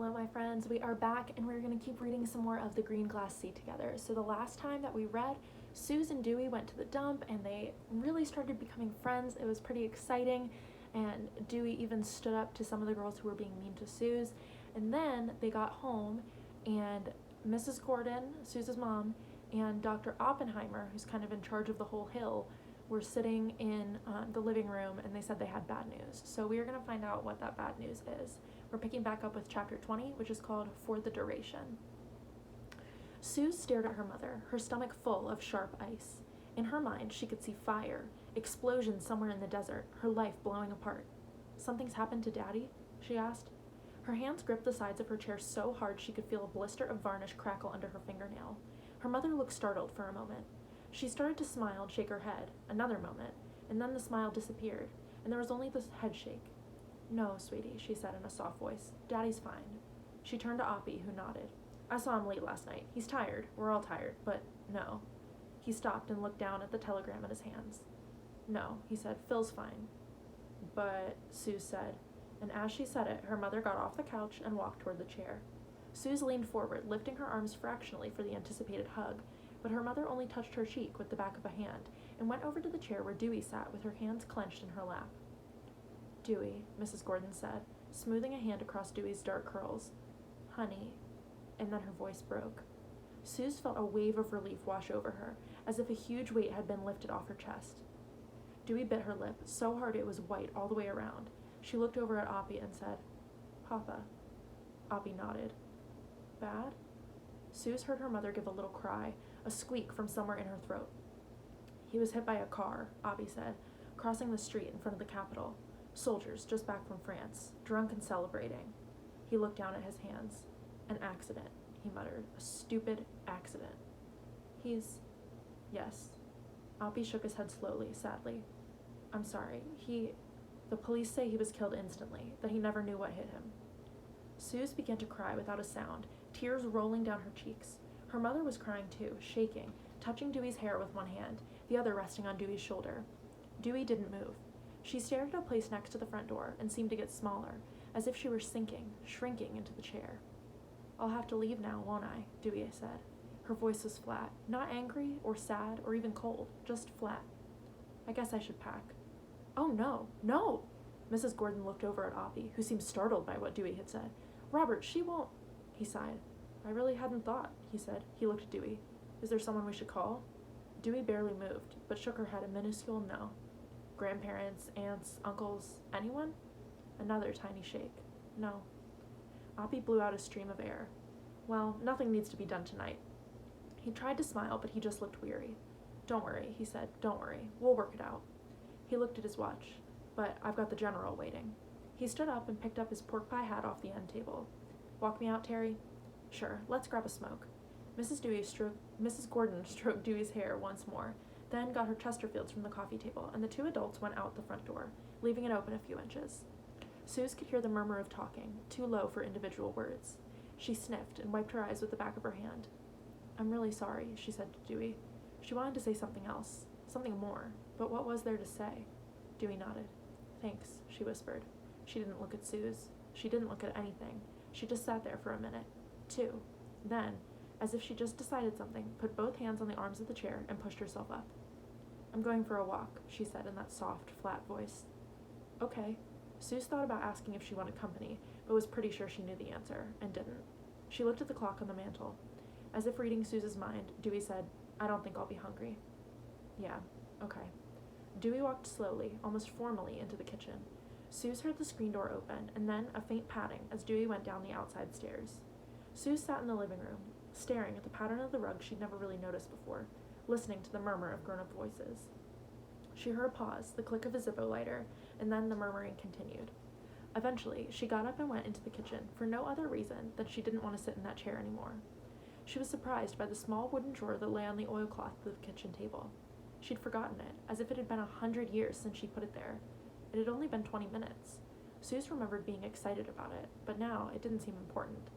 Hello, my friends. We are back and we're going to keep reading some more of The Green Glass Sea together. So the last time that we read, Suze and Dewey went to the dump and they really started becoming friends. It was pretty exciting, and Dewey even stood up to some of the girls who were being mean to Suze. And then they got home and Mrs. Gordon, Suze's mom, and Dr. Oppenheimer, who's kind of in charge of the whole hill, were sitting in the living room, and they said they had bad news. So we are going to find out what that bad news is. We're picking back up with chapter 20, which is called For the Duration. Suze stared at her mother, her stomach full of sharp ice. In her mind, she could see fire, explosions somewhere in the desert, her life blowing apart. "Something's happened to Daddy?" she asked. Her hands gripped the sides of her chair so hard she could feel a blister of varnish crackle under her fingernail. Her mother looked startled for a moment. She started to smile and shake her head, another moment, and then the smile disappeared, and there was only the head shake. "No, sweetie," she said in a soft voice. "Daddy's fine." She turned to Oppie, who nodded. "I saw him late last night. He's tired. We're all tired, but no." He stopped and looked down at the telegram in his hands. "No," he said, "Phil's fine." "But," Suze said, and as she said it, her mother got off the couch and walked toward the chair. Suze leaned forward, lifting her arms fractionally for the anticipated hug, but her mother only touched her cheek with the back of a hand and went over to the chair where Dewey sat with her hands clenched in her lap. "Dewey," Mrs. Gordon said, smoothing a hand across Dewey's dark curls. "Honey," and then her voice broke. Suze felt a wave of relief wash over her, as if a huge weight had been lifted off her chest. Dewey bit her lip, so hard it was white all the way around. She looked over at Oppie and said, "Papa." Oppie nodded. "Bad?" Suze heard her mother give a little cry, a squeak from somewhere in her throat. "He was hit by a car," Oppie said, "crossing the street in front of the Capitol. Soldiers just back from France, drunk and celebrating." He looked down at his hands. "An accident," he muttered. "A stupid accident." "He's..." "Yes." Oppie shook his head slowly, sadly. "I'm sorry. The police say he was killed instantly, that he never knew what hit him." Suze began to cry without a sound, tears rolling down her cheeks. Her mother was crying too, shaking, touching Dewey's hair with one hand, the other resting on Dewey's shoulder. Dewey didn't move. She stared at a place next to the front door and seemed to get smaller, as if she were sinking, shrinking into the chair. "I'll have to leave now, won't I?" Dewey said. Her voice was flat, not angry or sad or even cold, just flat. "I guess I should pack." "Oh, no, no!" Mrs. Gordon looked over at Oppie, who seemed startled by what Dewey had said. "Robert, she won't..." He sighed. "I really hadn't thought," he said. He looked at Dewey. "Is there someone we should call?" Dewey barely moved, but shook her head a minuscule no. "Grandparents, aunts, uncles, anyone?" Another tiny shake. "No." Oppie blew out a stream of air. "Well, nothing needs to be done tonight." He tried to smile, but he just looked weary. "Don't worry," he said. "Don't worry. We'll work it out." He looked at his watch. "But I've got the general waiting." He stood up and picked up his pork pie hat off the end table. "Walk me out, Terry?" "Sure. Let's grab a smoke." Mrs. Gordon stroked Dewey's hair once more, then got her Chesterfields from the coffee table, and the two adults went out the front door, leaving it open a few inches. Suze could hear the murmur of talking, too low for individual words. She sniffed and wiped her eyes with the back of her hand. "I'm really sorry," she said to Dewey. She wanted to say something else, something more, but what was there to say? Dewey nodded. "Thanks," she whispered. She didn't look at Suze. She didn't look at anything. She just sat there for a minute, two. Then, as if she just decided something, put both hands on the arms of the chair and pushed herself up. "I'm going for a walk," she said in that soft, flat voice. "Okay." Suze thought about asking if she wanted company, but was pretty sure she knew the answer, and didn't. She looked at the clock on the mantel. As if reading Suze's mind, Dewey said, "I don't think I'll be hungry." "Yeah, okay." Dewey walked slowly, almost formally, into the kitchen. Suze heard the screen door open, and then a faint padding as Dewey went down the outside stairs. Suze sat in the living room, staring at the pattern of the rug she'd never really noticed before, listening to the murmur of grown-up voices. She heard a pause, the click of a Zippo lighter, and then the murmuring continued. Eventually, she got up and went into the kitchen, for no other reason than she didn't want to sit in that chair anymore. She was surprised by the small wooden drawer that lay on the oilcloth of the kitchen table. She'd forgotten it, as if it had been 100 years since she put it there. It had only been 20 minutes. Suze remembered being excited about it, but now it didn't seem important.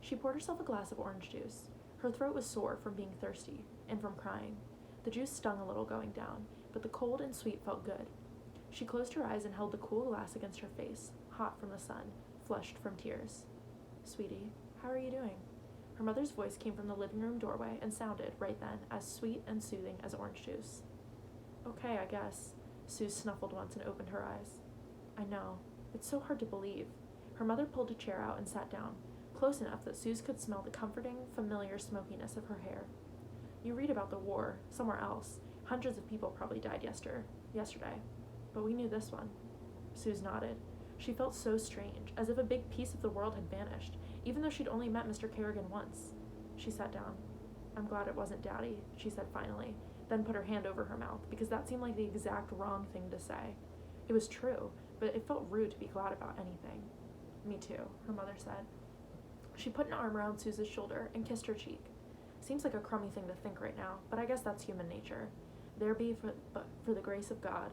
She poured herself a glass of orange juice. Her throat was sore from being thirsty, and from crying. The juice stung a little going down, but the cold and sweet felt good. She closed her eyes and held the cool glass against her face, hot from the sun, flushed from tears. Sweetie, how are you doing? Her mother's voice came from the living room doorway and sounded, right then, as sweet and soothing as orange juice. Okay, I guess. Sue snuffled once and opened her eyes. I know. It's so hard to believe. Her mother pulled a chair out and sat down, close enough that Suze could smell the comforting, familiar smokiness of her hair. You read about the war, somewhere else. Hundreds of people probably died yesterday. But we knew this one. Suze nodded. She felt so strange, as if a big piece of the world had vanished, even though she'd only met Mr. Kerrigan once. She sat down. I'm glad it wasn't Daddy, she said finally, then put her hand over her mouth, because that seemed like the exact wrong thing to say. It was true, but it felt rude to be glad about anything. Me too, her mother said. She put an arm around Suze's shoulder and kissed her cheek. Seems like a crummy thing to think right now, but I guess that's human nature. There be for the grace of God.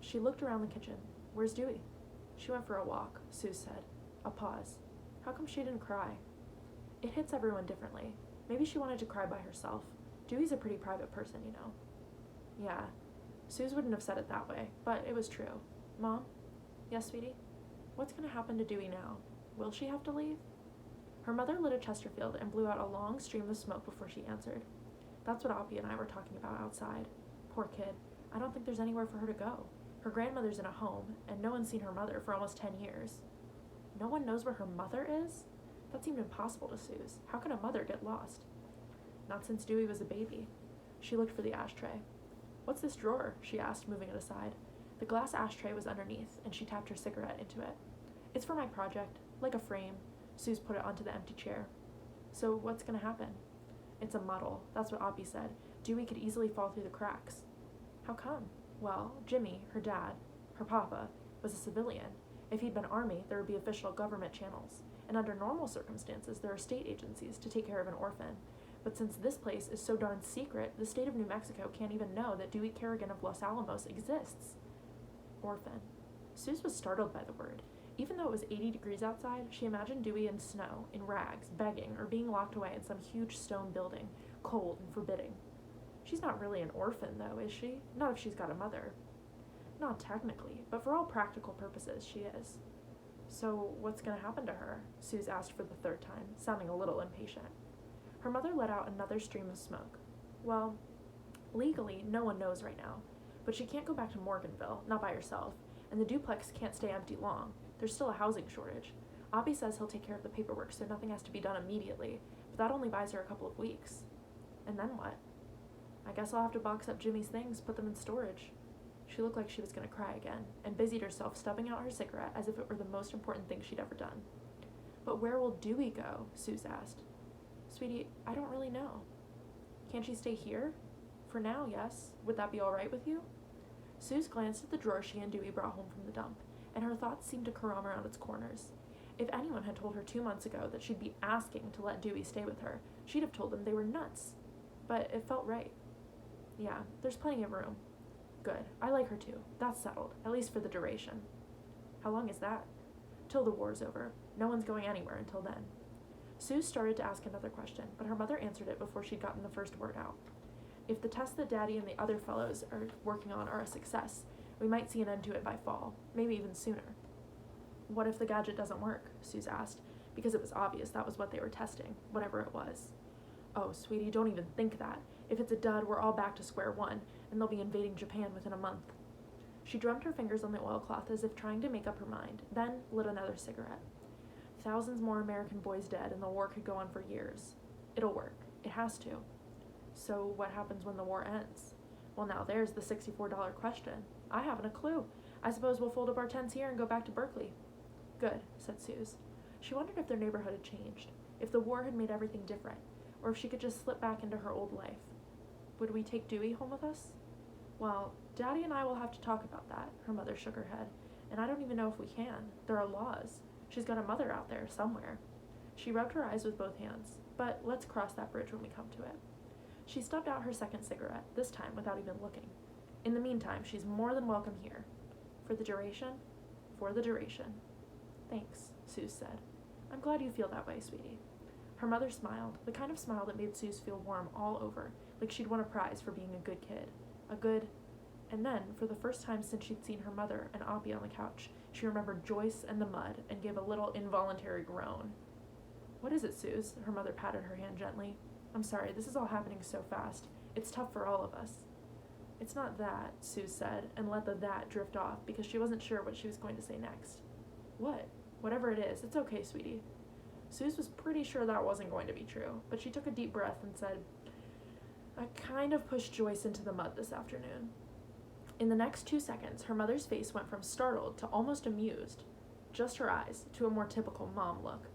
She looked around the kitchen. Where's Dewey? She went for a walk, Suze said. A pause. How come she didn't cry? It hits everyone differently. Maybe she wanted to cry by herself. Dewey's a pretty private person, you know. Yeah. Suze wouldn't have said it that way, but it was true. Mom? Yes, sweetie? What's going to happen to Dewey now? Will she have to leave? Her mother lit a Chesterfield and blew out a long stream of smoke before she answered. That's what Oppie and I were talking about outside. Poor kid. I don't think there's anywhere for her to go. Her grandmother's in a home, and no one's seen her mother for almost 10 years. No one knows where her mother is? That seemed impossible to Suze. How could a mother get lost? Not since Dewey was a baby. She looked for the ashtray. What's this drawer? She asked, moving it aside. The glass ashtray was underneath, and she tapped her cigarette into it. It's for my project, like a frame. Suze put it onto the empty chair. So what's going to happen? It's a muddle. That's what Oppie said. Dewey could easily fall through the cracks. How come? Well, Jimmy, her dad, her papa, was a civilian. If he'd been Army, there would be official government channels. And under normal circumstances, there are state agencies to take care of an orphan. But since this place is so darn secret, the state of New Mexico can't even know that Dewey Kerrigan of Los Alamos exists. Orphan. Suze was startled by the word. Even though it was 80 degrees outside, she imagined Dewey in snow, in rags, begging, or being locked away in some huge stone building, cold and forbidding. She's not really an orphan, though, is she? Not if she's got a mother. Not technically, but for all practical purposes, she is. So what's going to happen to her? Suze asked for the third time, sounding a little impatient. Her mother let out another stream of smoke. Well, legally, no one knows right now, but she can't go back to Morganville, not by herself, and the duplex can't stay empty long. There's still a housing shortage. Oppie says he'll take care of the paperwork so nothing has to be done immediately, but that only buys her a couple of weeks. And then what? I guess I'll have to box up Jimmy's things, put them in storage. She looked like she was going to cry again, and busied herself stubbing out her cigarette as if it were the most important thing she'd ever done. But where will Dewey go? Suze asked. Sweetie, I don't really know. Can't she stay here? For now, yes. Would that be all right with you? Suze glanced at the drawer she and Dewey brought home from the dump, and her thoughts seemed to carrom around its corners. If anyone had told her 2 months ago that she'd be asking to let Dewey stay with her, she'd have told them they were nuts. But it felt right. Yeah, there's plenty of room. Good. I like her too. That's settled, at least for the duration. How long is that? Till the war's over. No one's going anywhere until then. Suze started to ask another question, but her mother answered it before she'd gotten the first word out. If the tests that Daddy and the other fellows are working on are a success, we might see an end to it by fall, maybe even sooner. What if the gadget doesn't work? Suze asked, because it was obvious that was what they were testing, whatever it was. Oh, sweetie, don't even think that. If it's a dud, we're all back to square one, and they'll be invading Japan within a month. She drummed her fingers on the oilcloth as if trying to make up her mind, then lit another cigarette. Thousands more American boys dead, and the war could go on for years. It'll work. It has to. So what happens when the war ends? Well, now there's the $64 question. I haven't a clue. I suppose we'll fold up our tents here and go back to Berkeley. Good, said Suze. She wondered if their neighborhood had changed, if the war had made everything different, or if she could just slip back into her old life. Would we take Dewey home with us? Well, Daddy and I will have to talk about that, her mother shook her head, and I don't even know if we can. There are laws. She's got a mother out there somewhere. She rubbed her eyes with both hands, but let's cross that bridge when we come to it. She stubbed out her second cigarette, this time without even looking. In the meantime, she's more than welcome here. For the duration? For the duration. Thanks, Suze said. I'm glad you feel that way, sweetie. Her mother smiled, the kind of smile that made Suze feel warm all over, like she'd won a prize for being a good kid. And then, for the first time since she'd seen her mother and Oppie on the couch, she remembered Joyce and the mud and gave a little involuntary groan. What is it, Suze? Her mother patted her hand gently. I'm sorry, this is all happening so fast. It's tough for all of us. It's not that, Suze said, and let the that drift off because she wasn't sure what she was going to say next. What? Whatever it is, it's okay, sweetie. Suze was pretty sure that wasn't going to be true, but she took a deep breath and said, I kind of pushed Joyce into the mud this afternoon. In the next 2 seconds, her mother's face went from startled to almost amused, just her eyes, to a more typical mom look.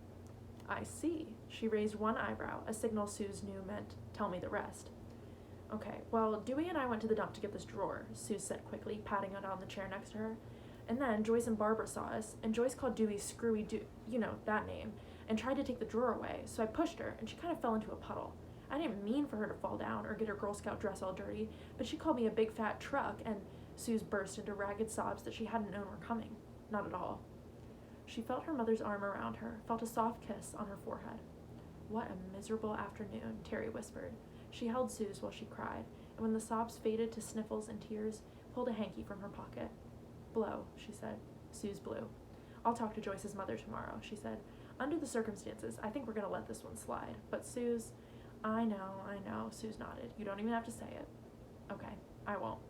I see. She raised one eyebrow, a signal Suze knew meant, tell me the rest. Okay, well, Dewey and I went to the dump to get this drawer, Suze said quickly, patting it on the chair next to her. And then Joyce and Barbara saw us, and Joyce called Dewey Screwy you know, that name, and tried to take the drawer away, so I pushed her, and she kind of fell into a puddle. I didn't mean for her to fall down or get her Girl Scout dress all dirty, but she called me a big fat truck, and Suze burst into ragged sobs that she hadn't known were coming. Not at all. She felt her mother's arm around her, felt a soft kiss on her forehead. What a miserable afternoon, Terry whispered. She held Suze while she cried, and when the sobs faded to sniffles and tears, pulled a hanky from her pocket. Blow, she said. Suze blew. I'll talk to Joyce's mother tomorrow, she said. Under the circumstances, I think we're going to let this one slide. But Suze, I know, Suze nodded. You don't even have to say it. Okay, I won't.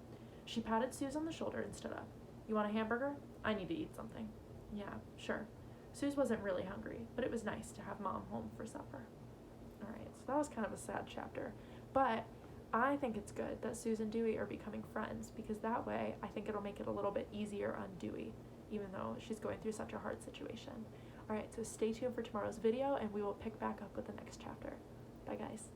She patted Suze on the shoulder and stood up. You want a hamburger? I need to eat something. Yeah, sure. Suze wasn't really hungry, but it was nice to have Mom home for supper. All right, so that was kind of a sad chapter, but I think it's good that Suze and Dewey are becoming friends because that way I think it'll make it a little bit easier on Dewey, even though she's going through such a hard situation. All right, so stay tuned for tomorrow's video and we will pick back up with the next chapter. Bye, guys.